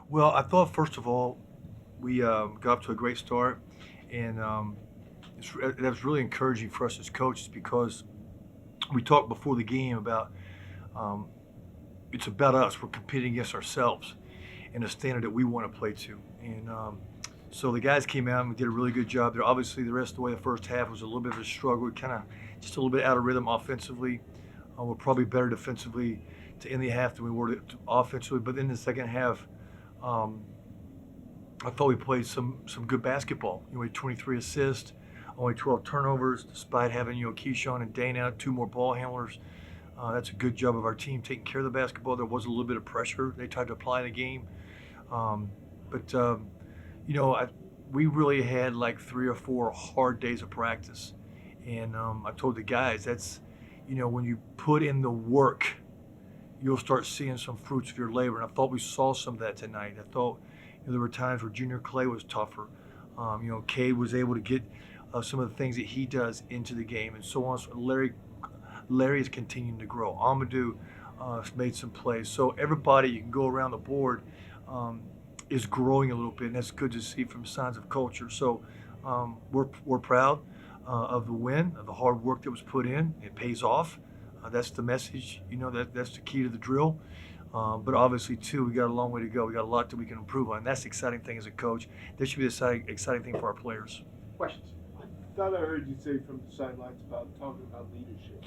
Well, I thought first of all we got up to a great start, and that was really encouraging for us as coaches because we talked before the game about um, it's about us. We're competing against ourselves and the standard that we want to play to. And so the guys came out and did a really good job there. Obviously, the rest of the way the first half was a little bit of a struggle. We kind of just a little bit out of rhythm offensively. We're probably better defensively to end the half than we were offensively. But in the second half, um, I thought we played some good basketball. We had 23 assists, only 12 turnovers, despite having Keyshawn and Dane out, two more ball handlers. That's a good job of our team taking care of the basketball. There was a little bit of pressure they tried to apply in the game, um, but you know, I, we really had like 3 or 4 hard days of practice, and I told the guys that's, when you put in the work, you'll start seeing some fruits of your labor. And I thought we saw some of that tonight. I thought there were times where Junior Clay was tougher. Cade was able to get some of the things that he does into the game, and so on. So Larry is continuing to grow. Amadou has made some plays. So everybody, you can go around the board, um, is growing a little bit, and that's good to see from signs of culture. So we're proud of the win, of the hard work that was put in. It pays off. That's the message. That's the key to the drill. But obviously, too, we got a long way to go. We got a lot that we can improve on. And that's the exciting thing as a coach. This should be the exciting thing for our players. Questions? I thought I heard you say from the sidelines about talking about leadership.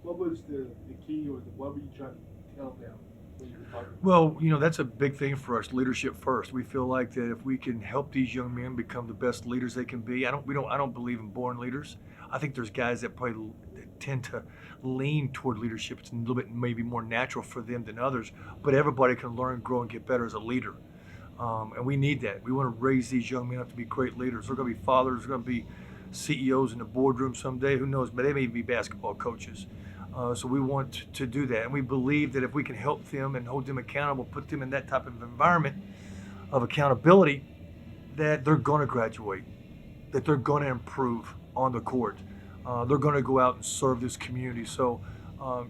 What was the key, or what were you trying to tell them when you were talking? Well, that's a big thing for us. Leadership first. We feel like that if we can help these young men become the best leaders they can be. I don't believe in born leaders. I think there's guys that probably tend to lean toward leadership. It's a little bit maybe more natural for them than others. But everybody can learn, grow, and get better as a leader. And we need that. We want to raise these young men up to be great leaders. They're going to be fathers. They're going to be CEOs in the boardroom someday. Who knows? But they may be basketball coaches. So we want to do that, and we believe that if we can help them and hold them accountable, put them in that type of environment of accountability, that they're going to graduate, that they're going to improve on the court. They're going to go out and serve this community. So,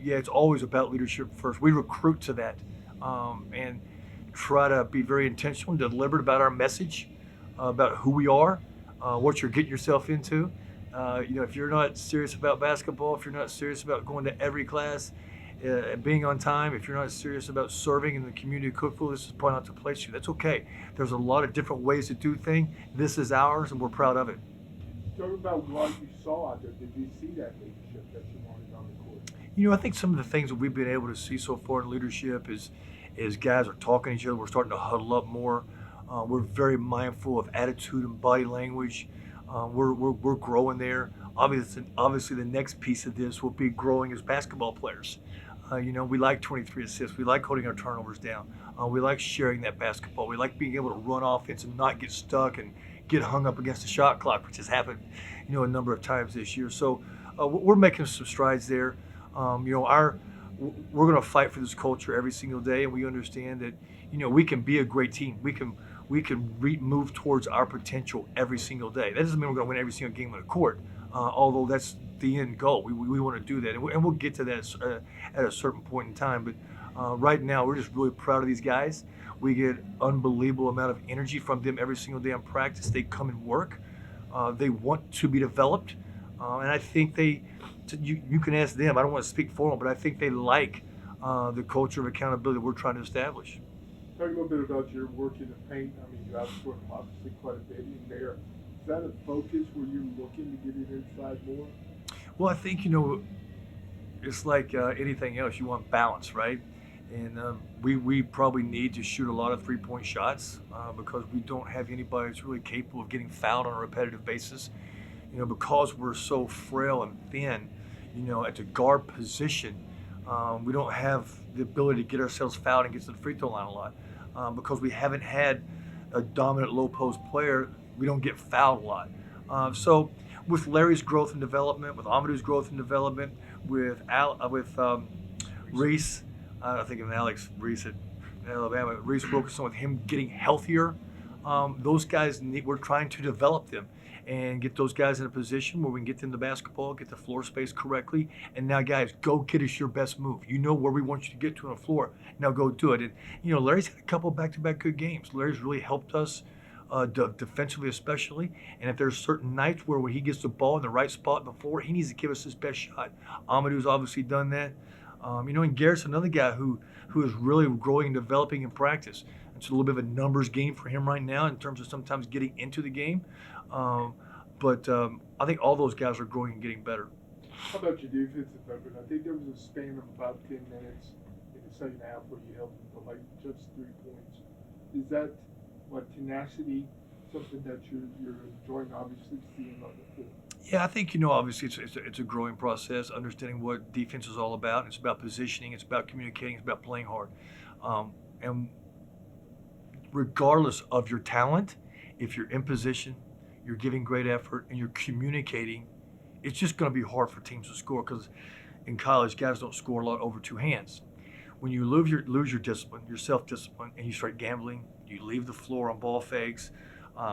yeah, it's always about leadership first. We recruit to that, and try to be very intentional and deliberate about our message, about who we are, what you're getting yourself into. If you're not serious about basketball, if you're not serious about going to every class, being on time, if you're not serious about serving in the community of Cookville, this is probably not the place for you. That's okay. There's a lot of different ways to do things. This is ours, and we're proud of it. Talk about what you saw out there. Did you see that leadership that you wanted on the court? I think some of the things that we've been able to see so far in leadership is guys are talking to each other. We're starting to huddle up more. We're very mindful of attitude and body language. We're growing there. Obviously, the next piece of this will be growing as basketball players. We like 23 assists. We like holding our turnovers down. We like sharing that basketball. We like being able to run offense and not get stuck and get hung up against the shot clock, which has happened, a number of times this year. So we're making some strides there. We're going to fight for this culture every single day, and we understand that we can be a great team. We can move towards our potential every single day. That doesn't mean we're going to win every single game on the court, although that's the end goal. We want to do that, and we'll get to that at a certain point in time. But right now, we're just really proud of these guys. We get unbelievable amount of energy from them every single day in practice. They come and work. They want to be developed, and I think you can ask them. I don't want to speak for them, but I think they like the culture of accountability we're trying to establish. Talk a little bit about your work in the paint. I mean, you outscored them obviously quite a bit in there. Is that a focus where you're looking to get it inside more? Well, I think it's like anything else. You want balance, right? And we probably need to shoot a lot of 3-point shots because we don't have anybody that's really capable of getting fouled on a repetitive basis. Because we're so frail and thin, at the guard position, we don't have the ability to get ourselves fouled and get to the free throw line a lot. Because we haven't had a dominant low post player, we don't get fouled a lot. So with Larry's growth and development, with Amadou's growth and development, with Reese, I think of Alex Reese at Alabama, Reese Wilkerson, with him getting healthier, those guys we're trying to develop them. and get those guys in a position where we can get them the basketball, get the floor space correctly. And now, guys, go get us your best move. You know where we want you to get to on the floor. Now go do it. And, Larry's had a couple back-to-back good games. Larry's really helped us defensively especially. And if there's certain nights where when he gets the ball in the right spot on the floor, he needs to give us his best shot. Amadou's obviously done that. And Garrett's another guy who is really growing and developing in practice. It's a little bit of a numbers game for him right now in terms of sometimes getting into the game. But I think all those guys are growing and getting better. How about your defensive effort? I think there was a span of about 10 minutes in the second half where you held them to like just 3 points. Is that tenacity, something that you're enjoying obviously seeing on the field? Yeah, I think, obviously it's a growing process, understanding what defense is all about. It's about positioning, it's about communicating, it's about playing hard. And regardless of your talent, if you're in position, you're giving great effort, and you're communicating, it's just going to be hard for teams to score because in college, guys don't score a lot over 2 hands. When you lose your discipline, your self-discipline, and you start gambling, you leave the floor on ball fakes,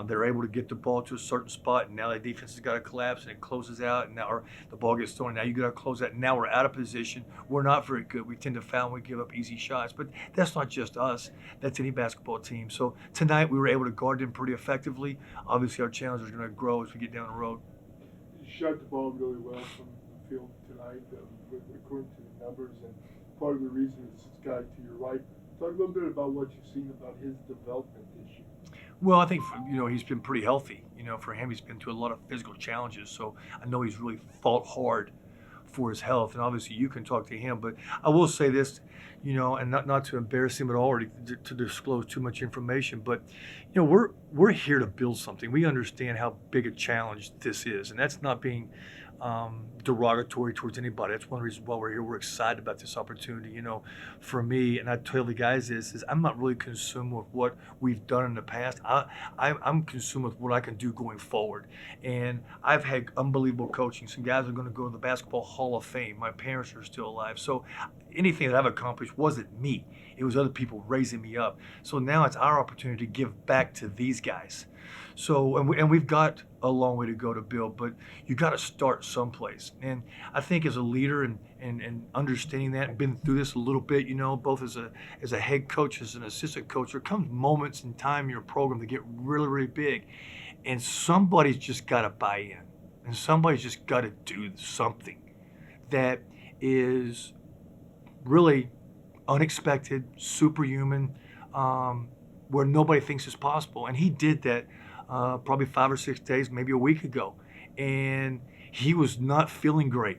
they're able to get the ball to a certain spot, and now the defense has got to collapse, and it closes out, and now the ball gets thrown, and now you got to close out, and now we're out of position. We're not very good. We tend to foul and we give up easy shots, but that's not just us. That's any basketball team. So tonight we were able to guard them pretty effectively. Obviously our challenge is going to grow as we get down the road. You shot the ball really well from the field tonight, according to the numbers, and part of the reason is this guy to your right. Talk a little bit about what you've seen about his development this year. Well, I think he's been pretty healthy. For him, he's been through a lot of physical challenges, so I know he's really fought hard for his health. And obviously, you can talk to him. But I will say this, and not to embarrass him at all or to disclose too much information, but we're here to build something. We understand how big a challenge this is, and that's not being derogatory towards anybody. That's one reason why we're here. We're excited about this opportunity. For me, and I tell the guys this, is I'm not really consumed with what we've done in the past. I'm consumed with what I can do going forward. And I've had unbelievable coaching. Some guys are going to go to the Basketball Hall of Fame. My parents are still alive. So anything that I've accomplished wasn't me. It was other people raising me up. So now it's our opportunity to give back to these guys. So, and we've got a long way to go to build, but you got to start someplace. And I think as a leader and understanding that, and been through this a little bit, both as a head coach, as an assistant coach, there comes moments in time in your program that get really, really big. And somebody's just got to buy in. And somebody's just got to do something that is really unexpected, superhuman, where nobody thinks is possible. And he did that probably 5 or 6 days, maybe a week ago. And he was not feeling great.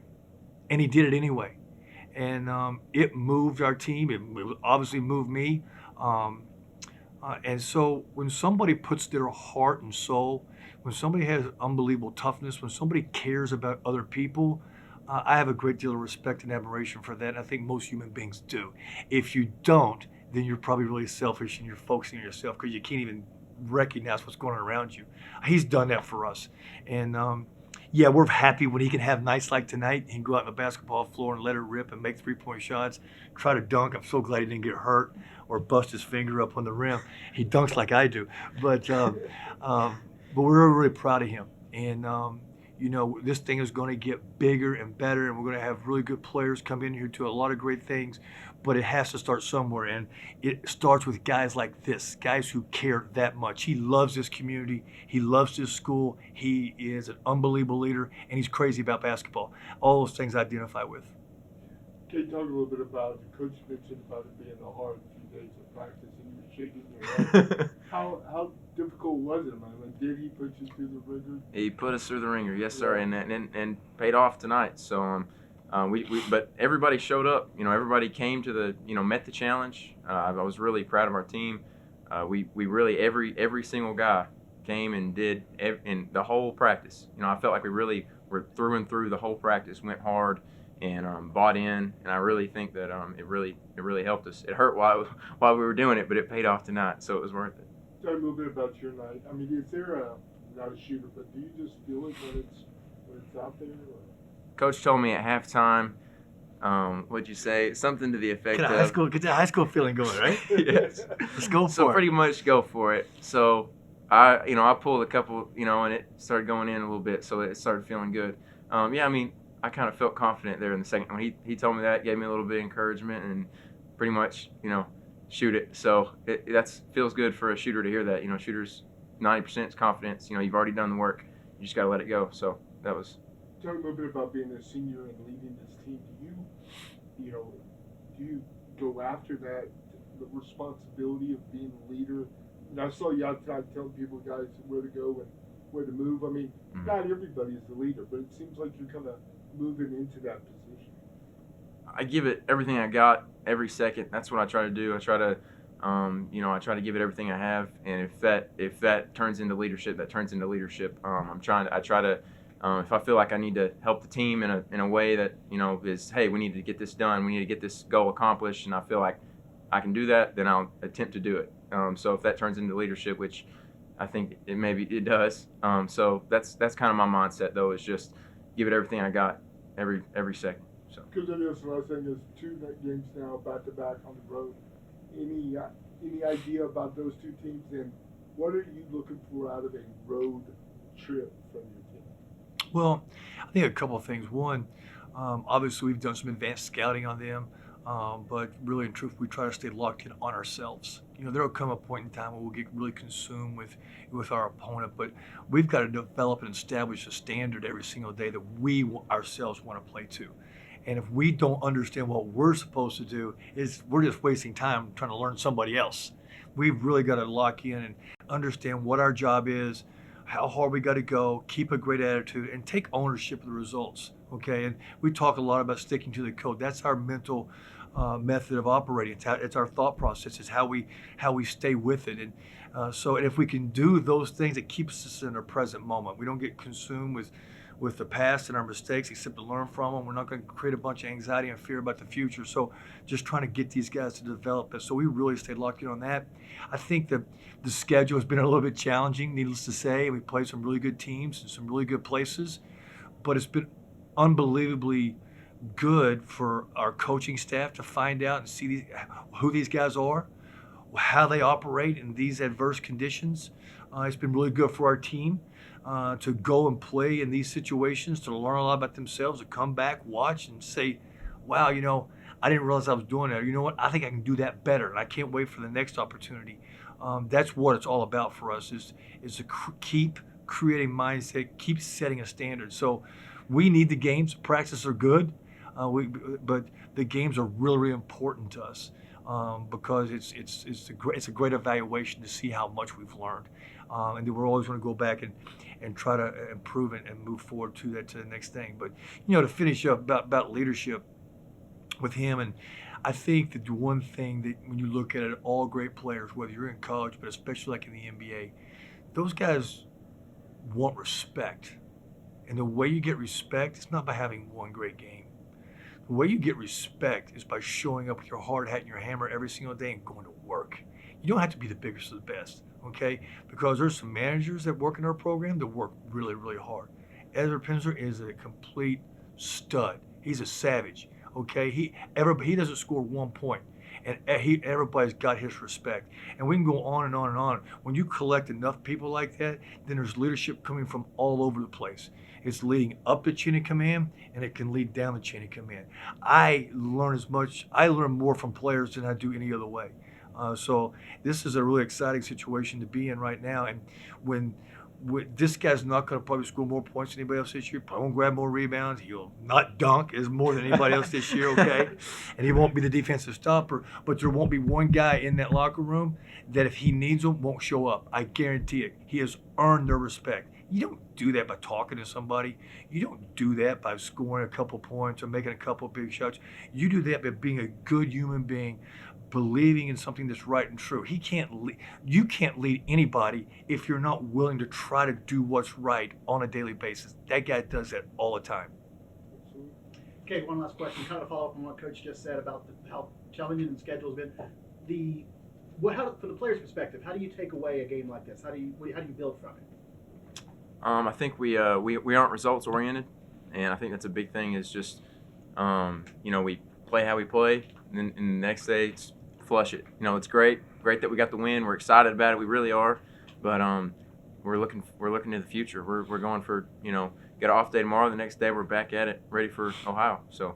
And he did it anyway. And it moved our team. It obviously moved me. And so when somebody puts their heart and soul, when somebody has unbelievable toughness, when somebody cares about other people, I have a great deal of respect and admiration for that. And I think most human beings do. If you don't, then you're probably really selfish and you're focusing on yourself because you can't even recognize what's going on around you. He's done that for us. And we're happy when he can have nights like tonight. He can go out on the basketball floor and let it rip and make 3-point shots, try to dunk. I'm so glad he didn't get hurt or bust his finger up on the rim. He dunks like I do. But we're really proud of him. And, this thing is going to get bigger and better, and we're going to have really good players come in here to a lot of great things, but it has to start somewhere, and it starts with guys like this, guys who care that much. He loves this community. He loves this school. He is an unbelievable leader, and he's crazy about basketball. All those things I identify with. Can you talk a little bit about, the coach mentioned about it being a hard few days of practice, and you were shaking your head. How difficult was it? Did he put you through the ringer? He put us through the ringer, yes, sir, and paid off tonight. So, but everybody showed up. Everybody came to met the challenge. I was really proud of our team. We really every single guy came and did in the whole practice. I felt like we really were through and through the whole practice, went hard and bought in, and I really think that it really helped us. It hurt while we were doing it, but it paid off tonight, so it was worth it. Talk a little bit about your night. Is there not a shooter, but do you just feel it when it's out there? Or? Coach told me at halftime, what'd you say? Something to the effect Get of that high school feeling going, right? Yes. Let's go for it. So pretty much go for it. So I pulled a couple, and it started going in a little bit, so it started feeling good. Yeah, I mean, I kind of felt confident there in the second when he told me that, gave me a little bit of encouragement, and pretty much, shoot it. So that's feels good for a shooter to hear that. Shooters 90% is confidence. You've already done the work. You just got to let it go. So that was. Talk a little bit about being a senior and leading this team. Do you go after that, the responsibility of being a leader? And I saw you outside telling people, guys, where to go and where to move. I mean, not everybody is the leader, but it seems like you're kind of moving into that position. I give it everything I got every second. That's what I try to do. I try to, I try to give it everything I have. And if that turns into leadership, that turns into leadership. I try to, if I feel like I need to help the team in a way that is, hey, we need to get this done. We need to get this goal accomplished, and I feel like I can do that, then I'll attempt to do it. So if that turns into leadership, which I think it does. So that's kind of my mindset, though, is just give it everything I got every second. So. Because I guess what I was saying is 2 games now back to back on the road. Any idea about those 2 teams, and what are you looking for out of a road trip from your team? Well, I think a couple of things. One, obviously we've done some advanced scouting on them, but really in truth, we try to stay locked in on ourselves. There will come a point in time where we'll get really consumed with our opponent, but we've got to develop and establish a standard every single day that we ourselves want to play to. And if we don't understand what we're supposed to do, we're just wasting time trying to learn somebody else. We've really got to lock in and understand what our job is, how hard we got to go, keep a great attitude, and take ownership of the results. Okay, and we talk a lot about sticking to the code. That's our mental method of operating. It's our thought process. It's how we stay with it. And so if we can do those things, it keeps us in our present moment. We don't get consumed with the past and our mistakes, except to learn from them. We're not going to create a bunch of anxiety and fear about the future. So just trying to get these guys to develop it. So we really stayed locked in on that. I think the schedule has been a little bit challenging, needless to say. We played some really good teams in some really good places, but it's been unbelievably good for our coaching staff to find out and see who these guys are, how they operate in these adverse conditions. It's been really good for our team to go and play in these situations, to learn a lot about themselves, to come back, watch, and say, wow, I didn't realize I was doing that. You know what? I think I can do that better, and I can't wait for the next opportunity. That's what it's all about for us, is to keep creating mindset, keep setting a standard. So we need the games. Practices are good, but the games are really, really important to us because it's a great evaluation to see how much we've learned. And then we're always going to go back and try to improve it and move forward to the next thing. But to finish up about leadership with him, and I think that the one thing that when you look at it, all great players, whether you're in college, but especially like in the NBA, those guys want respect. And the way you get respect is not by having one great game. The way you get respect is by showing up with your hard hat and your hammer every single day and going to work. You don't have to be the biggest or the best, okay? Because there's some managers that work in our program that work really, really hard. Ezra Pinzer is a complete stud. He's a savage, okay? He doesn't score 1 point, and everybody's got his respect. And we can go on and on and on. When you collect enough people like that, then there's leadership coming from all over the place. It's leading up the chain of command, and it can lead down the chain of command. I learn more from players than I do any other way. So this is a really exciting situation to be in right now. And when this guy's not going to probably score more points than anybody else this year, probably won't grab more rebounds, he'll not dunk as more than anybody else this year, okay? And he won't be the defensive stopper, but there won't be one guy in that locker room that if he needs them won't show up. I guarantee it. He has earned their respect. You don't do that by talking to somebody. You don't do that by scoring a couple points or making a couple big shots. You do that by being a good human being, believing in something that's right and true. You can't lead anybody if you're not willing to try to do what's right on a daily basis. That guy does that all the time. Okay, one last question. Kind of follow up on what Coach just said about how challenging the schedule has been. From the player's perspective, how do you take away a game like this? How do you build from it? I think we aren't results oriented, and I think that's a big thing. Is just we play how we play, and the next day it's flush it. It's great that we got the win. We're excited about it. We really are, but we're looking to the future. We're going for, you know, get an off day tomorrow. The next day we're back at it, ready for Ohio. So